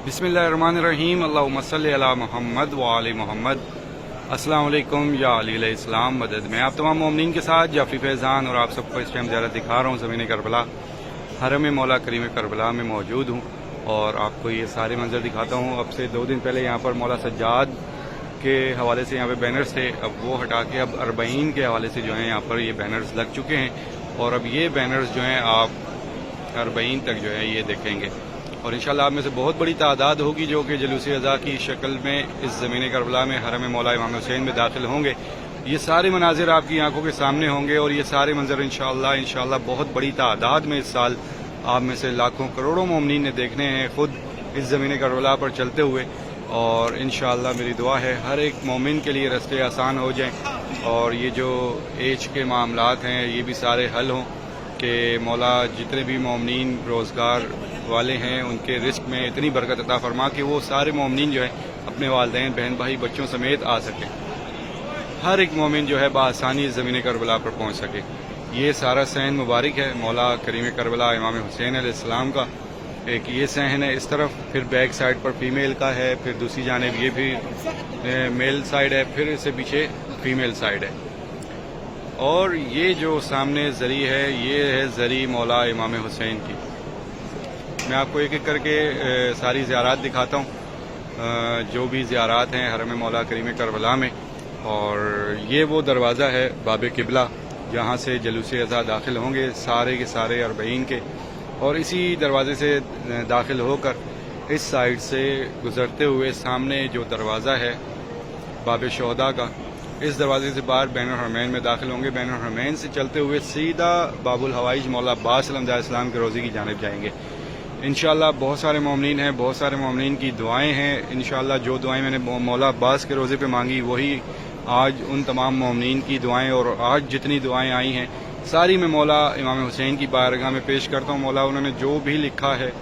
बिस्मिल्लाहिर्रहमानिर्रहीम अल्लाहुम्मा सल्ली अला मुहम्मद व आले मोहम्मद। अस्सलाम वालेकुम या अली अलैहिस्सलाम मदद। मैं आप तमाम मोमिनीन के साथ जाफरी फैज़ान और आप सबको इस टाइम ज़ियारत दिखा रहा हूँ ज़मीन करबला, हरम मौला करीम करबला में मौजूद हूँ और आपको ये सारे मंजर दिखाता हूँ। अब से 2 दिन पहले यहाँ पर मौला सज्जाद के हवाले से यहाँ पे बैनर्स थे, अब वो हटा के अब अरबईन के हवाले से जो है यहाँ पर ये बैनर्स लग चुके हैं और अब ये बैनर्स जो हैं आप अरबईन तक जो है ये देखेंगे और इंशाल्लाह आप में से बहुत बड़ी तादाद होगी जो कि जलूस अज़ा की शक्ल में इस ज़मीन करबला में हरम मौला इमाम हुसैन में दाखिल होंगे। ये सारे मनाजिर आपकी आंखों के सामने होंगे और ये सारे मंजर इंशाल्लाह बहुत बड़ी तादाद में इस साल आप में से लाखों करोड़ों मोमिनीन ने देखने हैं खुद इस ज़मीन करबला पर चलते हुए। और इंशाल्लाह मेरी दुआ है हर एक मोमिन के लिए रास्ते आसान हो जाएं और ये जो एज के मामलात हैं ये भी सारे हल हों कि मौला जितने भी मोमिनीन रोज़गार वाले हैं उनके रिस्क में इतनी बरकत अता फरमा कि वो सारे मोमिनीन जो है अपने वालिदैन बहन भाई बच्चों समेत आ सकें, हर एक मोमिन जो है बआसानी इस ज़मीन करबला पर पहुँच सके। ये सारा सहन मुबारक है मौला करीम करबला इमाम हुसैन अलैहिस्सलाम का। एक ये सहन है इस तरफ, फिर बैक साइड पर फीमेल का है, फिर दूसरी जानिब ये भी मेल साइड है, फिर इससे पीछे फीमेल साइड है। और ये जो सामने ज़री है ये है ज़री मौला इमाम हुसैन की। मैं आपको एक एक करके सारी ज़ियारात दिखाता हूँ जो भी ज़ियारात हैं हरम मौला करीम करबला में। और ये वो दरवाज़ा है बाब किबला जहाँ से जलूस अज़ा दाखिल होंगे सारे के सारे अरबईन के, और इसी दरवाज़े से दाखिल होकर इस साइड से गुज़रते हुए सामने जो दरवाज़ा है बाब शोहदा का, इस दरवाजे से बाहर बैनुल हरमैन में दाखिल होंगे। बैनुल हरमैन से चलते हुए सीधा बाबुल हवाइज मौला अब्बास अलैहिस्सलाम के रोज़े की जानिब जाएंगे। इंशाल्लाह बहुत सारे मोमिनीन हैं, बहुत सारे मोमिनीन की दुआएं हैं। इंशाल्लाह जो दुआएं मैंने मौला अब्बास के रोज़े पे मांगी वही आज उन तमाम मोमिनीन की दुआएं और आज जितनी दुआएं आई हैं सारी मैं मौला इमाम हुसैन की बारगाह में पेश करता हूँ। मौला उन्होंने जो भी लिखा है,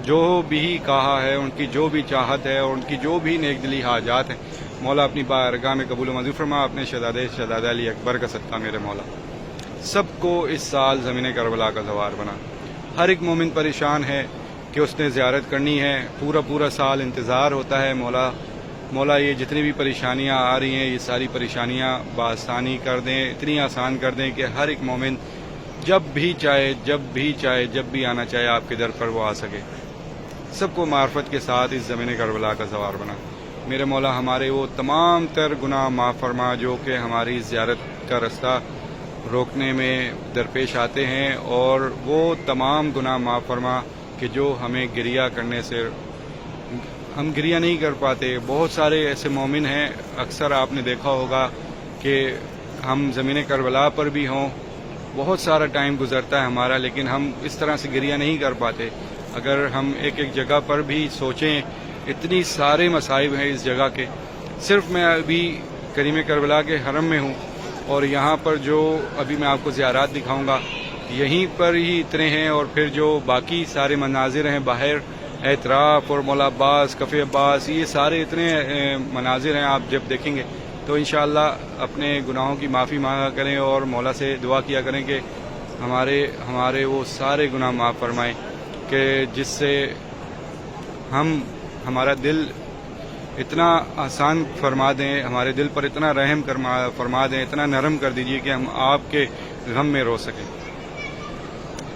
जो भी कहा है, उनकी जो भी चाहत है और उनकी जो भी नेक दिली हाजात हैं मौला अपनी बारगाह में कबूल मंजूर फरमा। अपने शहजादे अली अकबर का सदका मेरे मौला सबको इस साल ज़मीन करबला का ज़वार बना। हर एक मोमिन परेशान है कि उसने ज़ियारत करनी है, पूरा साल इंतज़ार होता है। मौला ये जितनी भी परेशानियां आ रही हैं ये सारी परेशानियां बआसानी कर दें, इतनी आसान कर दें कि हर एक मोमिन जब भी चाहे जब भी आना चाहे आपके दर पर वो आ सके। सबको मार्फत के साथ इस ज़मीन करबला का ज़वार बना। मेरे मौला हमारे वो तमाम तर गुनाह माफ़ फरमा जो कि हमारी ज़ियारत का रास्ता रोकने में दरपेश आते हैं, और वो तमाम गुनाह माफ़ फरमा कि जो हमें गिरिया करने से हम गिरिया नहीं कर पाते। बहुत सारे ऐसे मोमिन हैं, अक्सर आपने देखा होगा कि हम ज़मीन करबला पर भी हों, बहुत सारा टाइम गुजरता है हमारा लेकिन हम इस तरह से गिरिया नहीं कर पाते। अगर हम एक एक जगह पर भी सोचें, इतनी सारे मसाइब हैं इस जगह के। सिर्फ मैं अभी करीम करबला के हरम में हूँ और यहाँ पर जो अभी मैं आपको ज़ियारात दिखाऊँगा यहीं पर ही इतने हैं, और फिर जो बाकी सारे मनाजिर हैं बाहर एतराफ़ और मौला अब्बास, कफ़े अब्बास, ये सारे इतने मनाजिर हैं आप जब देखेंगे तो इंशाअल्लाह अपने गुनाहों की माफ़ी मांगा करें और मौला से दुआ किया करें कि हमारे वो सारे गुनाह माफ़ फरमाएं कि जिससे हमारा दिल इतना आसान फरमा दें, हमारे दिल पर इतना रहम फरमा दें, इतना नरम कर दीजिए कि हम आपके गम में रो सकें।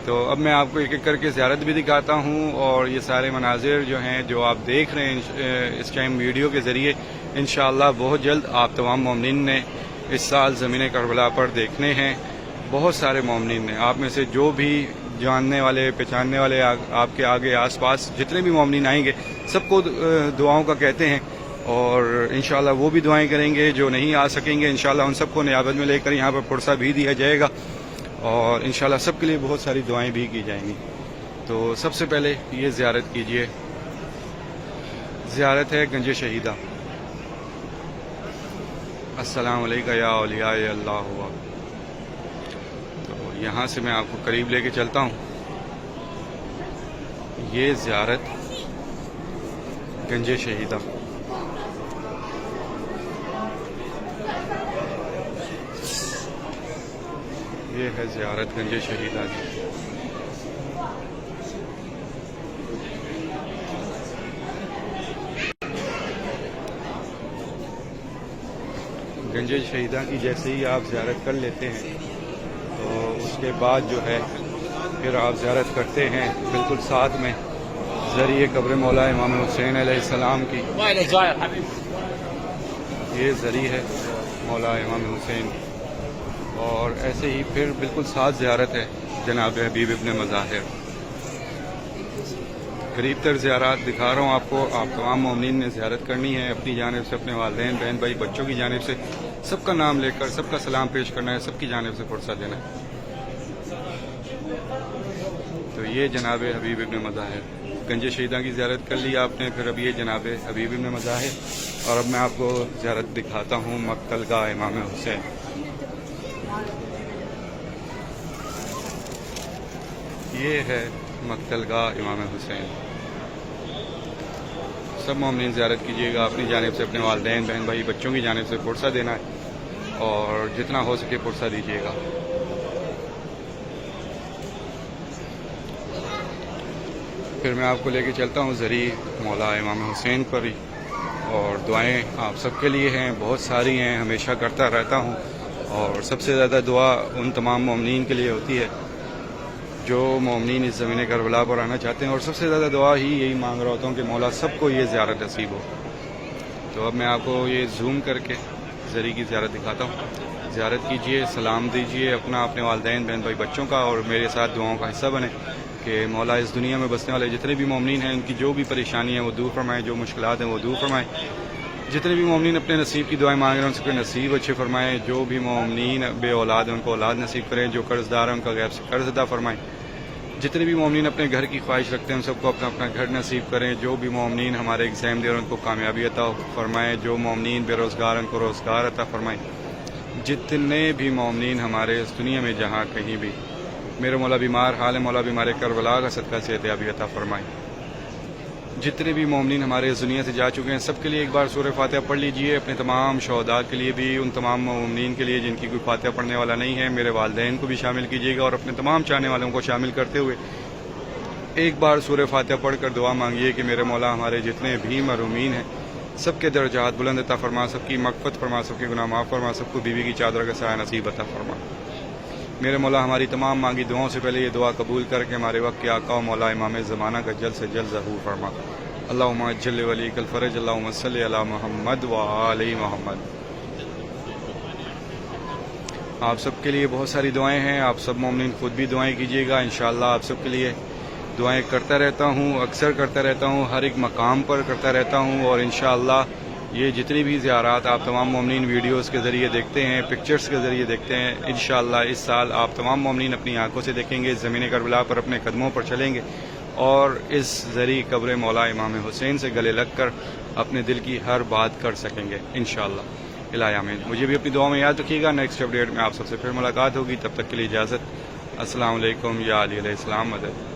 तो अब मैं आपको एक एक करके ज़ियारत भी दिखाता हूँ और ये सारे मनाजिर जो हैं जो आप देख रहे हैं इस टाइम वीडियो के ज़रिए इंशाअल्लाह बहुत जल्द आप तमाम मोमिनीन ने इस साल ज़मीन करबला पर देखने हैं। बहुत सारे मोमिनीन ने, आप में से जो भी जानने वाले पहचानने वाले आपके आगे आसपास जितने भी मोमिनीन आएंगे सबको दुआओं का कहते हैं और इंशाअल्लाह वो भी दुआएं करेंगे। जो नहीं आ सकेंगे इंशाअल्लाह उन सबको नियाबत में लेकर यहाँ पर पुरसा भी दिया जाएगा और इंशाअल्लाह सबके लिए बहुत सारी दुआएं भी की जाएंगी। तो सबसे पहले ये ज़ियारत कीजिए, ज़ियारत है गंज शहीदा। अस्सलामु अलैका या औलियाए अल्लाह हुआ। तो यहाँ से मैं आपको करीब लेके चलता हूँ। ये ज़ियारत गंज शहीदा। ये है ज़ियारत गंज शहीदा की। گنج شہیدہ کی جیسے ہی آپ زیارت کر لیتے ہیں تو اس کے بعد جو ہے پھر آپ زیارت کرتے ہیں بالکل ساتھ میں ذریعے قبر مولا امام حسین علیہ السلام کی. یہ ذریعہ ہے مولا امام حسین، اور ایسے ہی پھر بالکل ساتھ زیارت ہے جناب حبیب ابن مظاہر. قریب تر زیارات دکھا رہا ہوں آپ کو. آپ تمام مومنین نے زیارت کرنی ہے اپنی جانب سے، اپنے والدین، بہن بھائی، بچوں کی جانب سے، سب کا نام لے کر سب کا سلام پیش کرنا ہے، سب کی جانب سے فرصت دینا ہے. تو یہ جناب حبیب ابن مظاہر، گنج شہیدہ کی زیارت کر لی آپ نے، پھر اب یہ جناب حبیب ابن مظاہر. اور اب میں آپ کو زیارت دکھاتا ہوں مقتل گاہ امام حسین. یہ ہے مقتل گاہ امام حسین. سب مومنین زیارت کیجیے گا اپنی جانب سے، اپنے والدین، بہن بھائی، بچوں کی جانب سے فرصت دینا ہے اور جتنا ہو سکے فرصت دیجیے گا. پھر میں آپ کو لے کے چلتا ہوں ذریعہ مولا امام حسین پر ہی، اور دعائیں آپ سب کے لیے ہیں، بہت ساری ہیں، ہمیشہ کرتا رہتا ہوں. اور سب سے زیادہ دعا ان تمام مومنین کے لیے ہوتی ہے جو مومنین اس زمین کربلا پر آنا چاہتے ہیں، اور سب سے زیادہ دعا ہی یہی مانگ رہا ہوتا ہوں کہ مولا سب کو یہ زیارت نصیب ہو. تو اب میں آپ کو یہ زوم کر کے ذریعہ کی زیارت دکھاتا ہوں. زیارت کیجئے، سلام دیجئے اپنے والدین، بہن بھائی، بچوں کا، اور میرے ساتھ دعاؤں کا حصہ بنے کہ مولا اس دنیا میں بسنے والے جتنے بھی مومنین ہیں ان کی جو بھی پریشانی ہیں وہ دور فرمائیں، جو مشکلات ہیں وہ دور فرمائیں. جتنے بھی مومنین اپنے نصیب کی دعائیں مانگ رہے ہیں ان سے کوئی نصیب اچھے فرمائیں. جو بھی مومنین بے اولاد ہیں ان کو اولاد نصیب کریں. جو قرض دار ہیں ان کا غیب سے قرض ادا فرمائیں. جتنے بھی مومنین اپنے گھر کی خواہش رکھتے ہیں ان سب کو اپنا اپنا گھر نصیب کریں. جو بھی مومنین ہمارے ایگزام دے رہے ہیں ان کو کامیابی عطا فرمائیں. جو مومنین بے روزگار ہیں ان کو روزگار عطا فرمائیں. جتنے بھی مومنین ہمارے اس دنیا میں جہاں کہیں بھی، میرے مولا بیمار حال ہے، مولا بیمار کربلا کا صدقہ صحتیابی عطا فرمائیں. جتنے بھی مومنین ہمارے اس دنیا سے جا چکے ہیں سب کے لیے ایک بار سورہ فاتحہ پڑھ لیجئے. اپنے تمام شہداء کے لیے بھی، ان تمام مومنین کے لیے جن کی کوئی فاتحہ پڑھنے والا نہیں ہے، میرے والدین کو بھی شامل کیجیے گا، اور اپنے تمام چاہنے والوں کو شامل کرتے ہوئے ایک بار سورہ فاتحہ پڑھ کر دعا مانگیے کہ میرے مولا ہمارے جتنے بھی محرومین ہیں سب کے درجات بلند عطا فرما، سب کی مغفرت فرما، سب کے گناہ معاف فرما، سب کو بیوی کی چادر کا سایہ نصیب عطا فرما. میرے مولا ہماری تمام مانگی دعاؤں سے پہلے یہ دعا قبول کر کے ہمارے وقت کے آقا و مولا امام زمانہ کا جلد سے جلد ظہور فرما. اللہم اجل ولیک الفرج، اللہم صلی علی محمد و آل محمد. آپ سب کے لیے بہت ساری دعائیں ہیں، آپ سب مومنین خود بھی دعائیں کیجیے گا. انشاءاللہ آپ سب کے لیے دعائیں کرتا رہتا ہوں، اکثر کرتا رہتا ہوں، ہر ایک مقام پر کرتا رہتا ہوں. اور انشاءاللہ یہ جتنی بھی زیارات آپ تمام مومنین ویڈیوز کے ذریعے دیکھتے ہیں، پکچرز کے ذریعے دیکھتے ہیں، انشاءاللہ اس سال آپ تمام مومنین اپنی آنکھوں سے دیکھیں گے، زمین کربلا پر اپنے قدموں پر چلیں گے، اور اس ذریعے قبر مولا امام حسین سے گلے لگ کر اپنے دل کی ہر بات کر سکیں گے انشاءاللہ. الہی آمین. مجھے بھی اپنی دعاؤں میں یاد رکھیے گا. نیکسٹ اپڈیٹ میں آپ سب سے پھر ملاقات ہوگی، تب تک کے لیے اجازت. السلام علیکم. یا علی علیہ السلام مدد.